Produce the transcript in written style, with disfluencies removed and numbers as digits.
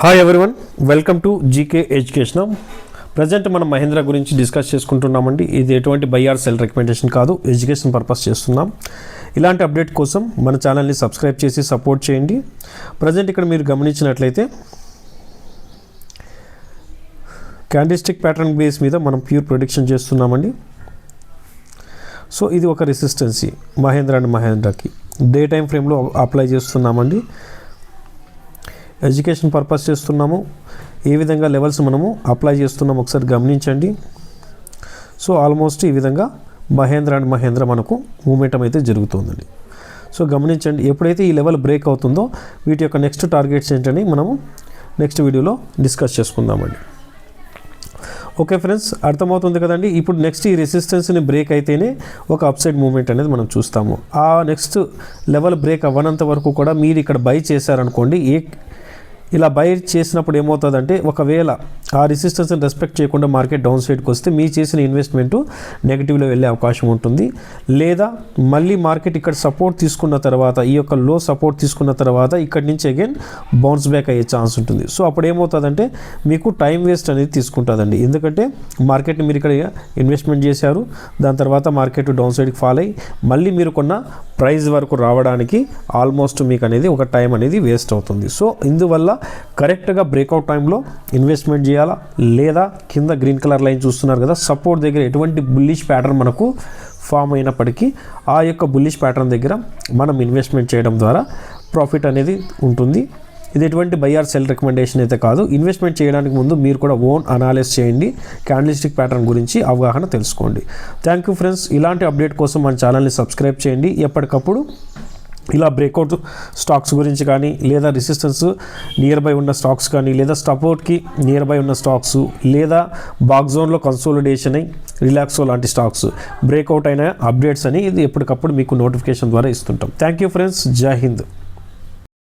Hi everyone, welcome to GK education. Present మనం మహీంద్రా గురించి discuss చేసుకుంటున్నామండి. ఇది ఎటువంటి బై ఆర్ సెల్ రికమెండేషన్ కాదు, ఎడ్యుకేషన్ పర్పస్ చేస్తున్నాం. ఇలాంటి అప్డేట్ కోసం మన ఛానల్ని సబ్స్క్రైబ్ చేసి సపోర్ట్ చేయండి. ప్రజెంట్ ఇక్కడ మీరు గమనించినట్లయితే క్యాండిల్స్టిక్ ప్యాటర్న్ బేస్ మీద మనం ప్యూర్ ప్రొడిక్షన్ చేస్తున్నామండి. సో ఇది ఒక రెసిస్టెన్సీ మహీంద్రా అండ్ మహీంద్రాకి డే టైం ఫ్రేమ్లో అప్లై చేస్తున్నామండి. ఎడ్యుకేషన్ పర్పస్ చేస్తున్నాము. ఏ విధంగా లెవెల్స్ మనము అప్లై చేస్తున్నాము ఒకసారి గమనించండి. సో ఆల్మోస్ట్ ఈ విధంగా మహీంద్రా అండ్ మహీంద్రా మనకు మూమెంటం అయితే జరుగుతుందండి. సో గమనించండి, ఎప్పుడైతే ఈ లెవెల్ బ్రేక్ అవుతుందో వీటి యొక్క నెక్స్ట్ టార్గెట్స్ ఏంటని మనము నెక్స్ట్ వీడియోలో డిస్కస్ చేసుకుందామండి. ఓకే ఫ్రెండ్స్, అర్థమవుతుంది కదండి. ఇప్పుడు నెక్స్ట్ ఈ రెసిస్టెన్స్ని బ్రేక్ అయితేనే ఒక అప్సైడ్ మూవ్మెంట్ అనేది మనం చూస్తాము. ఆ నెక్స్ట్ లెవెల్ బ్రేక్ అవ్వనంత వరకు కూడా మీరు ఇక్కడ బై చేశారనుకోండి, ఇలా బై చేసినప్పుడు ఏమవుతుందంటే ఒకవేళ ఆ రెసిస్టెన్స్ని రెస్పెక్ట్ చేయకుండా మార్కెట్ డౌన్ సైడ్కి వస్తే మీ చేసిన ఇన్వెస్ట్మెంటు నెగిటివ్లో వెళ్ళే అవకాశం ఉంటుంది. లేదా మళ్ళీ మార్కెట్ ఇక్కడ సపోర్ట్ తీసుకున్న తర్వాత, ఈ యొక్క లో సపోర్ట్ తీసుకున్న తర్వాత ఇక్కడి నుంచి అగైన్ బౌన్స్ బ్యాక్ అయ్యే ఛాన్స్ ఉంటుంది. సో అప్పుడు ఏమవుతుందంటే మీకు టైం వేస్ట్ అనేది తీసుకుంటుందండి. ఎందుకంటే మార్కెట్ని మీరు ఇక్కడ ఇన్వెస్ట్మెంట్ చేశారు, దాని తర్వాత మార్కెట్ డౌన్ సైడ్కి ఫాల్ అయ్యి మళ్ళీ మీరు కొన్న ప్రైస్ వరకు రావడానికి ఆల్మోస్ట్ మీకు అనేది ఒక టైం అనేది వేస్ట్ అవుతుంది. సో ఇందువల్ల కరెక్ట్గా బ్రేక్అవుట్ టైంలో ఇన్వెస్ట్మెంట్ చేయాలా, లేదా కింద గ్రీన్ కలర్ లైన్ చూస్తున్నారు కదా, సపోర్ట్ దగ్గర ఎటువంటి బుల్లిష్ ప్యాటర్న్ మనకు ఫామ్ అయినప్పటికీ ఆ యొక్క బుల్లిష్ ప్యాటర్న్ దగ్గర మనం ఇన్వెస్ట్మెంట్ చేయడం ద్వారా ప్రాఫిట్ అనేది ఉంటుంది. ఇది ఎటువంటి బై ఆర్ సెల్ రికమెండేషన్ అయితే కాదు. ఇన్వెస్ట్మెంట్ చేయడానికి ముందు మీరు కూడా ఓన్ అనాలిసిస్ చేయండి, క్యాండిల్స్టిక్ ప్యాటర్న్ గురించి అవగాహన తెలుసుకోండి. Thank you friends. ఇలాంటి అప్డేట్ కోసం మన ఛానల్ని సబ్స్క్రైబ్ చేయండి. ఎప్పటికప్పుడు ఇలా బ్రేక్అవుట్ స్టాక్స్ గురించి కానీ, లేదా రెసిస్టెన్స్ నియర్ బై ఉన్న స్టాక్స్ కానీ, లేదా సపోర్ట్కి నియర్ బై ఉన్న స్టాక్స్, లేదా బాక్ జోన్లో కన్సోలిడేషన్ అయి రిలాక్సో లాంటి స్టాక్స్ బ్రేక్అవుట్ అయిన అప్డేట్స్ అని ఇది ఎప్పటికప్పుడు మీకు నోటిఫికేషన్ ద్వారా ఇస్తుంటాం. Thank you friends. జై హింద్.